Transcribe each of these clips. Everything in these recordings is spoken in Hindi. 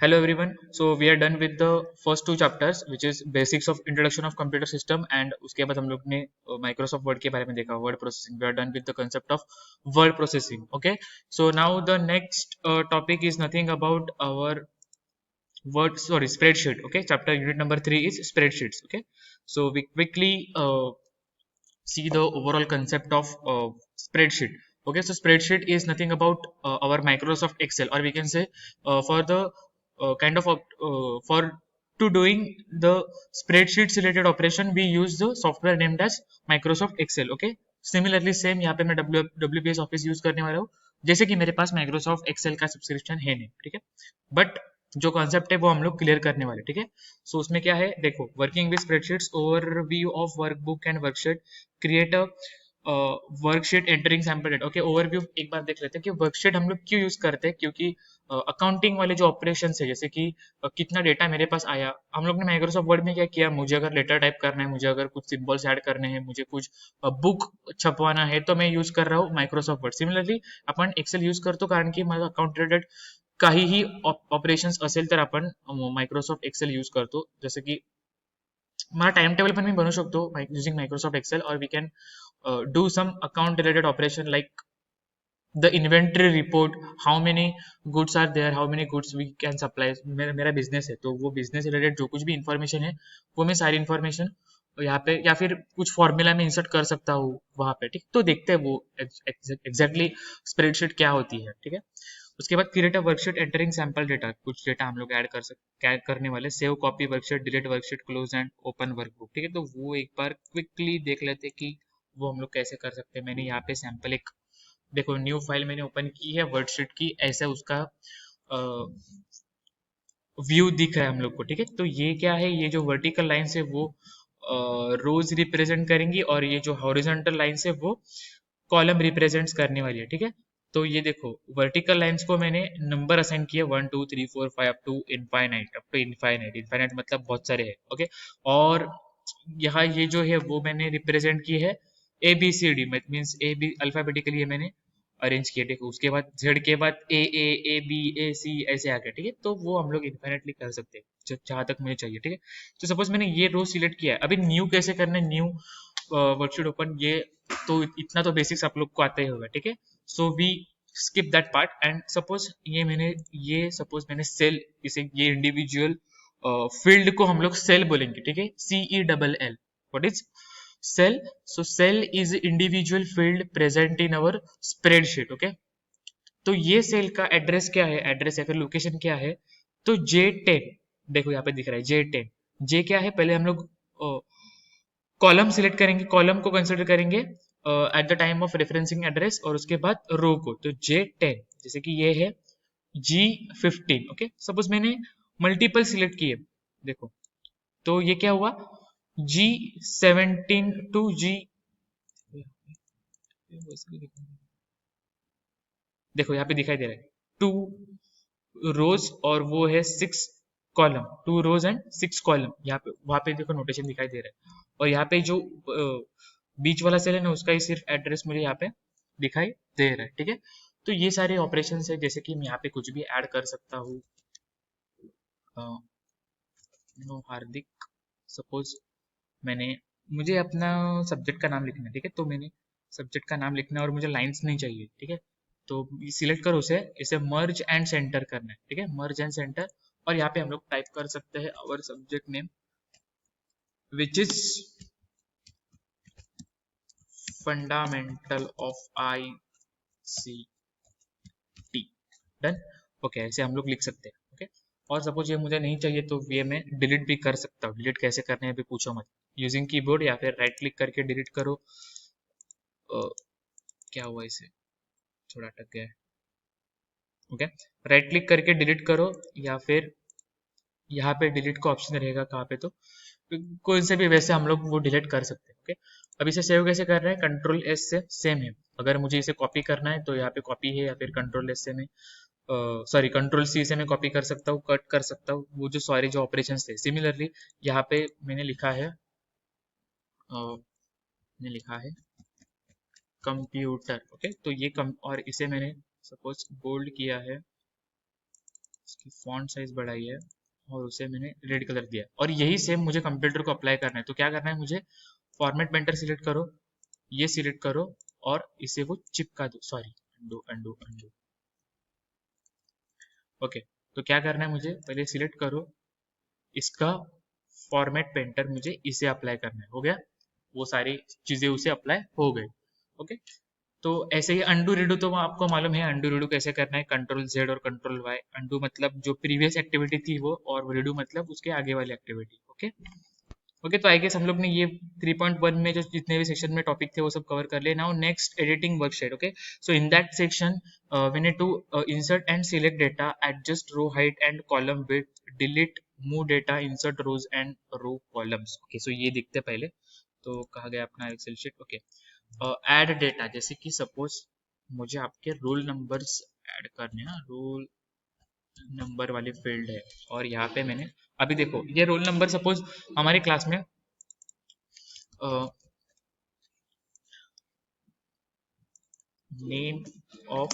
Hello everyone. So we are done with the first two chapters, which is basics of introduction of computer system, and उसके बाद हम लोग ने Microsoft Word के बारे में देखा, word processing. We are done with the concept of word processing. Okay. So now the next topic is nothing about our spreadsheet. Okay. Chapter unit number 3 is spreadsheets. Okay. So we quickly see the overall concept of spreadsheet. Okay, so spreadsheet is nothing about our Microsoft Excel, or we can say for the kind of for to doing the spreadsheets related operation, we use the software named as Microsoft Excel. Okay, similarly same यहाँ पे मैं WPS ऑफिस यूज करने वाला हूँ, जैसे कि मेरे पास माइक्रोसॉफ्ट एक्सेल का सब्सक्रिप्शन है नहीं, ठीक है, बट जो कॉन्सेप्ट है वो हम लोग क्लियर करने वाले, ठीक है। सो उसमें क्या है, देखो, working with spreadsheets, overview of workbook and worksheet, create a worksheet entering sample data. Okay, overview एक बार देख लेते हैं कि वर्कशीट हम लोग क्यों यूज करते हैं, क्योंकि अकाउंटिंग वाले जो ऑपरेशन है, जैसे कि कितना डेटा मेरे पास आया, हम लोग ने माइक्रोसॉफ्ट वर्ड में क्या किया, मुझे अगर लेटर टाइप करना है, मुझे अगर कुछ सिंबल्स ऐड करने हैं, मुझे कुछ बुक छपवाना है, तो मैं यूज कर रहा हूँ माइक्रोसॉफ्ट वर्ड। सिमिलरली आपण एक्सेल यूज करतो, कारण की माझा अकाउंट रिलेटेड काहीही ऑपरेशन्स असेल तर आपण मायक्रोसॉफ्ट एक्सेल यूज करतो, जसं की मला टाइम टेबल पण मी बनवू शकतो युजिंग मायक्रोसॉफ्ट एक्सेल, और we can do some account related operation like the inventory report, how many goods are there, how many goods we can supply. मेरा बिजनेस है, तो वो बिजनेस रिलेटेड जो कुछ भी इंफॉर्मेशन है, वो मैं सारी इंफॉर्मेशन यहाँ पे या फिर कुछ फॉर्मूला में इंसर्ट कर सकता हूँ वहां पे, ठीक। तो देखते हैं वो एग्जैक्टली स्प्रेडशीट क्या होती है, ठीक है। उसके बाद create a worksheet entering sample data, कुछ डेटा हम लोग ऐड करने वाले, save copy worksheet, delete worksheet, close and open workbook, ठीक है। तो वो एक बार क्विकली देख लेते कि वो हम लोग कैसे कर सकते हैं। मैंने यहाँ पे सैंपल एक, देखो, न्यू फाइल मैंने ओपन की है वर्कशीट की, ऐसा उसका व्यू दिख रहा है हम लोग को, ठीक है। तो ये क्या है, ये जो वर्टिकल लाइन्स है वो रोज रिप्रेजेंट करेंगी, और ये जो हॉरिजॉन्टल लाइन्स है वो कॉलम रिप्रेजेंट्स करने वाली है, ठीक है। तो ये देखो, वर्टिकल लाइन्स को मैंने नंबर असाइन किया 1 2 3 4 5 अप टू इनफाइनाइट, इनफाइनाइट मतलब बहुत सारे है, ओके। और यहाँ ये जो है वो मैंने रिप्रेजेंट की है ABCD, means A B alphabetically ये मैंने अरेंज किया, ठीक है। उसके बाद जेड के बाद A A A B A C ऐसे आ गया, ठीक है। तो वो हम लोग इन्फाइनेटली कर सकते हैं जहां तक मुझे चाहिए, ठीक है। तो सपोज मैंने ये रो सिलेक्ट किया है, अभी न्यू कैसे करना है, न्यू वर्कशीट ओपन, ये तो इतना तो बेसिक्स आप लोग को आता ही होगा, ठीक है। So we skip that part, and suppose suppose मैंने सेल, इसे ये इंडिविजुअल फील्ड को हम लोग सेल बोलेंगे, ठीक है, CELL। What is cell? So cell is individual field present in our spreadsheet, okay. तो ये सेल का एड्रेस क्या है, एड्रेस या फिर लोकेशन क्या है, तो J10, देखो यहाँ पे दिख रहा है J10। जे क्या है, पहले हम लोग कॉलम सिलेक्ट करेंगे, कॉलम को कंसिडर करेंगे at the time of referencing address, और उसके बाद रो को, तो J10, जैसे कि ये है G15, ओके। सपोज मैंने मल्टीपल सिलेक्ट किए, देखो, तो ये क्या हुआ, G17 टू G, देखो यहाँ पे दिखाई दे रहा है 2 रोज, और वो है 6 कॉलम, 2 रोज एंड 6 कॉलम, यहाँ पे वहां पे देखो नोटेशन दिखाई दे रहा है। और यहाँ पे जो बीच वाला सेल है ना, उसका ही सिर्फ एड्रेस मुझे यहाँ पे दिखाई दे रहा है, ठीक है। तो ये सारे ऑपरेशन है, जैसे कि मैं यहाँ पे कुछ भी ऐड कर सकता हूँ, नो हार्दिक, सपोज मैंने, मुझे अपना सब्जेक्ट का नाम लिखना है, ठीक है, तो मैंने सब्जेक्ट का नाम लिखना है और मुझे लाइंस नहीं चाहिए, ठीक है। तो सिलेक्ट करो उसे, इसे मर्ज एंड सेंटर करना है, ठीक है, मर्ज एंड सेंटर। और यहाँ पे हम लोग टाइप कर सकते हैं our subject name, which is fundamental of ICT, done. Okay, ऐसे हम लोग लिख सकते हैं, ओके। और सपोज ये मुझे नहीं चाहिए, तो ये मैं डिलीट भी कर सकता हूँ। डिलीट कैसे करने हैं अभी पूछो मत, यूजिंग कीबोर्ड या फिर राइट क्लिक करके डिलीट करो। क्या हुआ, इसे थोड़ा अटक गया है, ओके। राइट क्लिक करके डिलीट करो, या फिर यहाँ पे डिलीट का ऑप्शन रहेगा कहाँ पे, तो कोई से भी वैसे हम लोग वो डिलीट कर सकते हैं, ओके। अब इसे सेव कैसे कर रहे हैं, Ctrl+S से, सेम है। अगर मुझे इसे कॉपी करना है तो यहाँ पे कॉपी है, या फिर Ctrl+S से मैं Ctrl+C से मैं कॉपी कर सकता हूँ, कट कर सकता हूँ, वो जो सारे जो ऑपरेशन थे। सिमिलरली यहाँ पे मैंने लिखा है कंप्यूटर, ओके। तो ये और इसे मैंने सपोज बोल्ड किया है, इसकी फॉन्ट साइज बढ़ाई है और उसे मैंने रेड कलर दिया, और यही सेम मुझे कंप्यूटर को अप्लाई करना है। तो क्या करना है मुझे, फॉर्मेट पेंटर सिलेक्ट करो, ये सिलेक्ट करो और इसे वो चिपका दो, sorry undo undo undo. Okay, तो क्या करना है मुझे, पहले सिलेक्ट करो इसका फॉर्मेट पेंटर, मुझे इसे अप्लाई करना है, हो गया, वो सारी चीजें उसे अप्लाई हो गई। ओके, तो ऐसे ही अंडू रीडू तो आपको मालूम है, अंडू रीडू कैसे करना है, कंट्रोल जेड और कंट्रोल वाई। अंडू मतलब जो प्रीवियस एक्टिविटी थी वो, और रीडू मतलब उसके आगे वाली एक्टिविटी। ओके ओके, तो आई गेस हम लोग ने ये 3.1 में जो जितने भी सेक्शन में टॉपिक थे वो सब कवर कर लिए। Now next editing worksheet. Okay, so in that section we need to insert and select data, adjust row height and column width, delete, move data, insert rows and row columns. Okay, so ये देखते हैं पहले, तो कहा गया अपना Excel sheet. Okay, add data, जैसे कि सपोज मुझे आपके रोल नंबर्स ऐड करने हैं, रोल नंबर वाली फील्ड है, और यहाँ पे मैंने अभी देखो ये रोल नंबर, सपोज हमारे क्लास में नेम ऑफ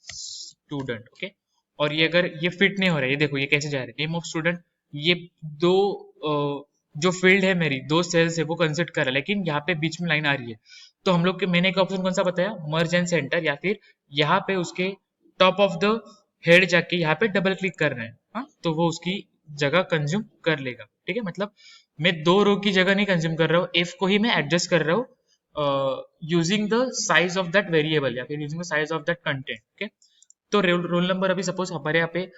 स्टूडेंट। ओके, और ये अगर ये फिट नहीं हो रहा है, ये देखो ये कैसे जा रहा है, नेम ऑफ स्टूडेंट, ये दो जो फील्ड है मेरी, दो सेल्स है वो कंसिडर कर रहा है, लेकिन यहाँ पे बीच में लाइन आ रही है। तो हम लोग के मैंने एक ऑप्शन कौन सा बताया, मर्ज एंड सेंटर, या फिर यहाँ पे उसके टॉप ऑफ द हेड जाके यहाँ पे डबल क्लिक करना है। हाँ, तो वो उसकी जगह कंज्यूम कर लेगा। ठीक है, मतलब मैं दो रो की जगह नहीं कंज्यूम कर रहा हूँ, एफ को ही मैं एडजस्ट कर रहा हूँ using the size of that variable, या फिर using the size of that content. Okay, तो रोल नंबर अभी सपोज हमारे यहाँ पे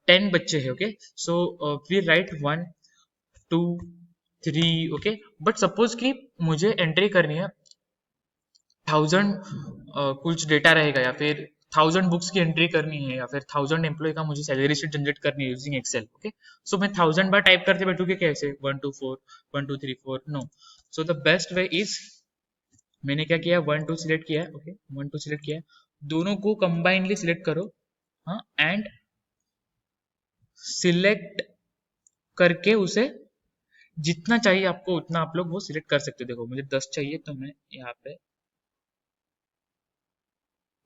10 बच्चे हैं। Okay, so we write 1 2 3। Okay, but suppose कि मुझे एंट्री करनी है 1000 कुछ डेटा रहेगा, या फिर 1000 बुक्स की एंट्री करनी है, या फिर 1000 एम्प्लॉय का मुझे सैलरी शीट जनरेट करनी है यूजिंग एक्सेल। ओके, सो मैं 1000 बार टाइप करते बैठूंगी कैसे, 1 2 4 1 2 3 4, no. So the best way is, मैंने क्या किया, 1 2 सिलेक्ट किया। ओके, 1 2 सिलेक्ट किया, दोनों को कंबाइनली सिलेक्ट करो। हाँ, एंड सिलेक्ट करके उसे जितना चाहिए आपको उतना आप लोग वो सिलेक्ट कर सकते हो। देखो मुझे 10 चाहिए, तो मैं यहाँ पे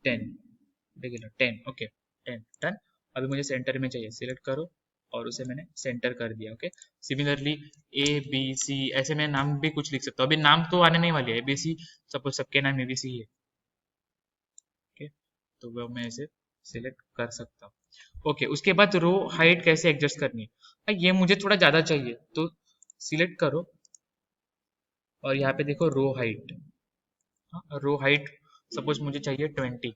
10, देखिए 10। Okay, 10 done. अभी मुझे सेंटर में चाहिए, सिलेक्ट करो और उसे मैंने सेंटर कर दिया। Okay, similarly A B C, ऐसे मैं नाम भी कुछ लिख सकता हूँ, अभी नाम तो आने नहीं वाली है, ए बी सी, सपोज सबके नाम ए बी सी है। ओके, तो वो मैं इसे सिलेक्ट कर सकता हूँ। ओके, उसके बाद रो हाइट कैसे एडजस्ट करनी है, ये मुझे थोड़ा ज्यादा चाहिए, तो सिलेक्ट करो और यहाँ पे देखो row height. Row height suppose मुझे चाहिए 20।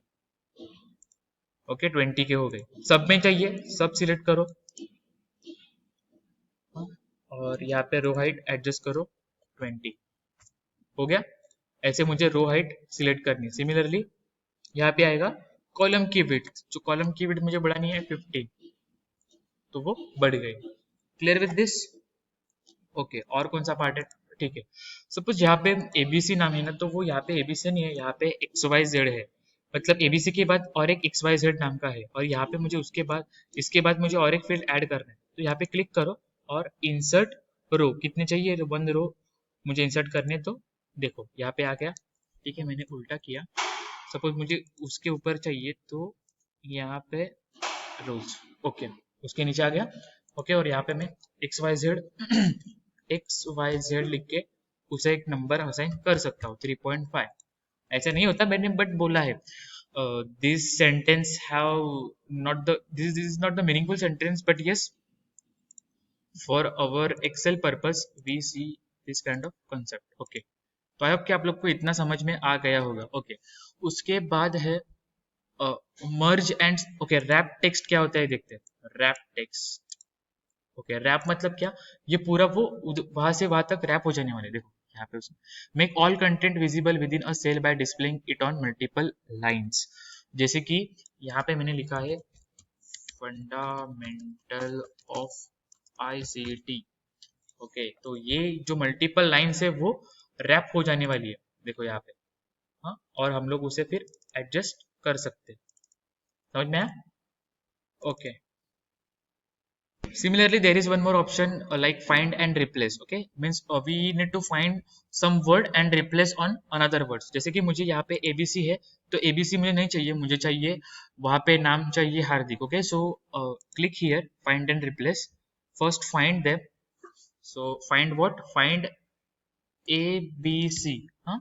ओके, 20 के हो गए, सब में चाहिए, सब सिलेक्ट करो। हाँ, और यहाँ पे रो हाइट एडजस्ट करो 20, हो गया। ऐसे मुझे रो हाइट सिलेक्ट करनी है। सिमिलरली यहाँ पे आएगा कॉलम की विड्थ, जो कॉलम की विड्थ मुझे बढ़ानी है 15, तो वो बढ़ गई। Clear with this? ओके, और कौन सा पार्ट है, ठीक है। सपोज यहाँ पे एबीसी नाम है ना, तो वो यहाँ पे एबीसी नहीं है, यहाँ पे एक्स वाई जेड है, मतलब एबीसी के बाद और एक एक्स वाई जेड नाम का है, और यहाँ पे मुझे उसके बाद इसके बाद मुझे और एक फील्ड ऐड करना है। तो यहाँ पे क्लिक करो और इंसर्ट रो, कितने चाहिए, 1 रो मुझे इंसर्ट करने, तो देखो यहाँ पे आ गया। ठीक है, मैंने उल्टा किया, सपोज मुझे उसके ऊपर चाहिए, तो यहाँ पे रोज। ओके, उसके नीचे आ गया। ओके, और यहाँ पे मैं X Y Z X Y Z लिख के उसे एक नंबर असाइन कर सकता हूँ 3.5। ऐसा नहीं होता मैंने बट बोला है, this sentence have not the this is not the meaningful sentence, but yes for our Excel purpose we see this kind of concept. Okay, तो आई होप कि आप लोग को इतना समझ में आ गया होगा। ओके, उसके बाद है मर्ज एंड, ओके, रैप टेक्स्ट क्या होता है देखते हैं। रैप टेक्स्ट, ओके, रैप मतलब क्या, ये पूरा वो वहां से वहां तक रैप हो जाने वाले। देखो यहाँ पे उसमें make all content visible within a cell by displaying it on multiple lines. जैसे कि यहाँ पे मैंने लिखा है फंडामेंटल ऑफ आईसीटी। ओके, तो ये जो मल्टीपल लाइंस है वो रैप हो जाने वाली है, देखो यहाँ पे। हाँ, और हम लोग उसे फिर एडजस्ट कर सकते हैं, समझ में आया? Okay, Similarly, there is one more option like find and replace. Okay, means we need to find some word and replace on another words. जैसे कि मुझे यहाँ पे ABC है, तो ABC मुझे नहीं चाहिए, मुझे चाहिए वहाँ पे नाम चाहिए हार्दिक. Okay, so click here, find and replace. First find them. So find what? Find ABC. हाँ,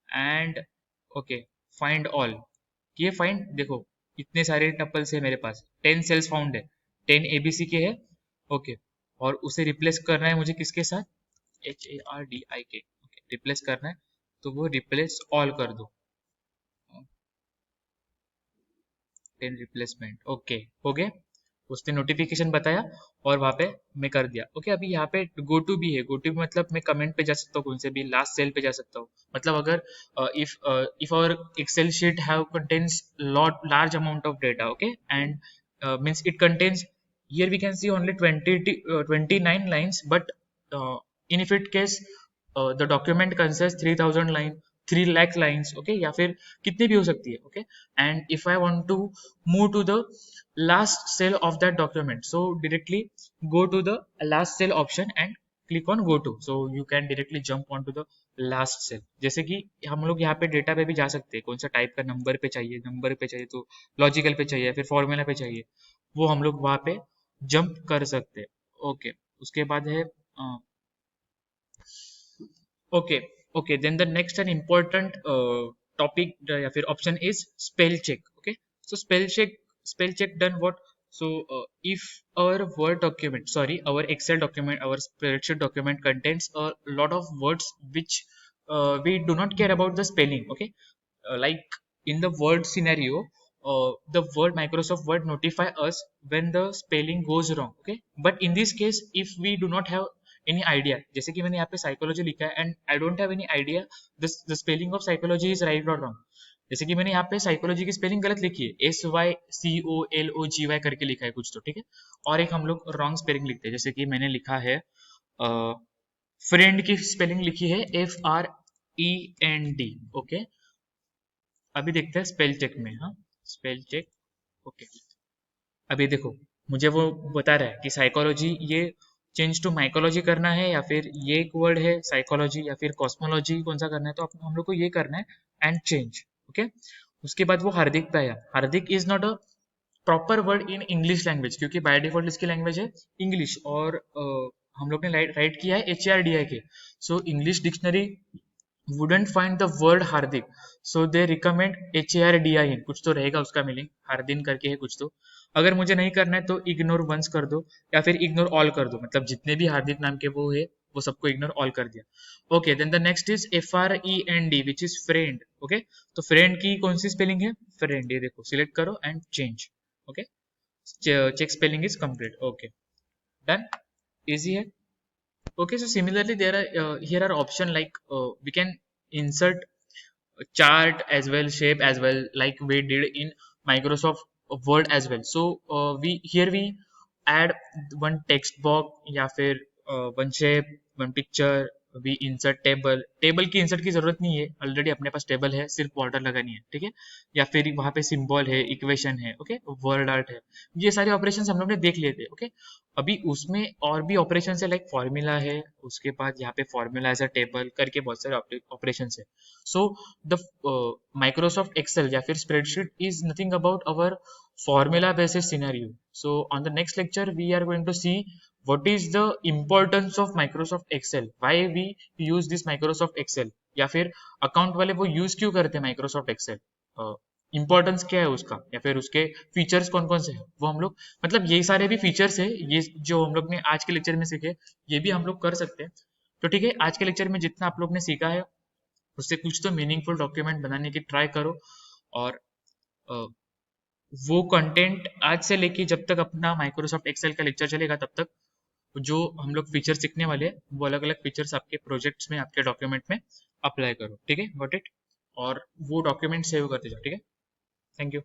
and okay, find all. ये फाइंड देखो इतने सारे टपल्स है मेरे पास, 10 सेल्स फाउंड है, 10 एबीसी के है. ओके, और उसे रिप्लेस करना है मुझे किसके साथ? HARDIK. ओके, रिप्लेस करना है तो वो रिप्लेस ऑल कर दो, 10 रिप्लेसमेंट. ओके, हो गया. उसने नोटिफिकेशन बताया और वहां पे मैं कर दिया. ओके, अभी यहाँ पे गो टू भी है. गो टू मतलब मैं कमेंट पे जा सकता हूँ, कौन से भी लास्ट सेल पे जा सकता हूँ. मतलब अगर if our Excel sheet have contents lot large amount of data. Okay, and means it contains, here we can see only 29 lines, but in if it case the document consists 3000 line, 3 lakh lines. Okay, या फिर कितनी भी हो सकती है. Okay, and if I want to move to the last cell of that document, so directly go to the last cell option and click on go to, so you can directly jump onto the last cell. जैसे कि हम लोग यहाँ पे डेटा पे भी जा सकते हैं, कौन सा टाइप का नंबर पे चाहिए, नंबर पे चाहिए तो लॉजिकल पे चाहिए, फिर फॉर्मूला पे चाहिए, वो हम लोग वहाँ पे जंप कर सकते हैं. ओके, उसके बाद है okay. Okay, then the next and important topic या फिर option is spell check. Okay, so spell check done what? So if our Word document, sorry, our Excel document, our spreadsheet document contains a lot of words which we do not care about the spelling. Okay, like in the Word scenario, the Word Microsoft Word notify us when the spelling goes wrong. Okay, but in this case, if we do not have any idea, जैसे कि मैंने यहाँ पे साइकोलॉजी लिखा है and I don't have any idea the spelling of psychology is right or wrong. जैसे कि मैंने यहाँ पे साइकोलॉजी की स्पेलिंग गलत लिखी है, SYCOLOGY करके लिखा है कुछ तो, ठीक है. और एक हम लोग रॉन्ग स्पेलिंग लिखते हैं, जैसे कि मैंने लिखा है फ्रेंड की स्पेलिंग लिखी है FREND. ओके, अभी देखते हैं स्पेल चेक में. हाँ, स्पेल चेक. ओके, अभी देखो मुझे वो बता रहा है कि साइकोलॉजी ये चेंज टू माइकोलॉजी करना है, या फिर ये एक वर्ड है साइकोलॉजी, या फिर कॉस्मोलॉजी कौन सा करना है, तो हम लोग को ये करना है एंड चेंज. ओके, उसके बाद वो हार्दिक पे आया. Hardik is not a proper word in English language, क्योंकि बाय डिफॉल्ट इसकी लैंग्वेज है इंग्लिश, और हम लोग ने राइट किया है HARDIK. So English dictionary wouldn't find the word Hardik, so they recommend HARDIN. कुछ तो रहेगा उसका मीनिंग, हार्दिन करके है कुछ तो. अगर मुझे नहीं करना है तो इग्नोर वंस कर दो, या फिर इग्नोर ऑल कर दो, मतलब जितने भी हार्दिक नाम के वो है वो सबको इग्नोर ऑल कर दिया. Okay, then the next is FREND which is friend. Okay, तो फ्रेंड की कौन सी स्पेलिंग है? फ्रेंड. ये देखो, सिलेक्ट करो and change. Okay, check spelling is complete. Okay, done, easy है. Okay, so similarly, there are here are option like we can insert a chart as well, shape as well, like we did in Microsoft Word as well. So we add one text box, या फिर one shape, one picture. We insert table की इंसर्ट की जरूरत नहीं है, ऑलरेडी अपने पास टेबल है, सिर्फ बॉर्डर लगानी है, ठीक है. या फिर वहां पे सिंबल है, इक्वेशन है, ओके, वर्ड आर्ट है, ये सारे ऑपरेशंस हम लोग ने देख लिए थे. ओके, अभी उसमें और भी ऑपरेशन है, लाइक फॉर्मूला है, उसके बाद यहाँ पे फॉर्मूला एज अ टेबल करके बहुत सारे ऑपरेशन है. सो द माइक्रोसॉफ्ट एक्सेल या फिर spreadsheet is nothing about our formula based scenario. So on the next lecture we are going to see what is the importance of Microsoft Excel, why we use this Microsoft Excel, या फिर अकाउंट वाले वो यूज क्यों करते हैं Microsoft Excel, इंपॉर्टेंस क्या है उसका, या फिर उसके फीचर्स कौन कौन से हैं, वो हम लोग, मतलब ये सारे भी फीचर्स है, ये जो हम लोग ने आज के लेक्चर में सीखे ये भी हम लोग कर सकते हैं. तो ठीक है, आज के लेक्चर में जितना आप लोग ने सीखा है उससे कुछ तो मीनिंगफुल डॉक्यूमेंट बनाने की ट्राई करो, और वो कंटेंट आज से लेके जब तक अपना माइक्रोसॉफ्ट एक्सेल का लेक्चर चलेगा तब तक जो हम लोग फीचर सीखने वाले हैं वो अलग अलग फीचर्स आपके प्रोजेक्ट्स में, आपके डॉक्यूमेंट में अप्लाई करो. ठीक है, गॉट इट, और वो डॉक्यूमेंट सेव करते जाओ. ठीक है, थैंक यू.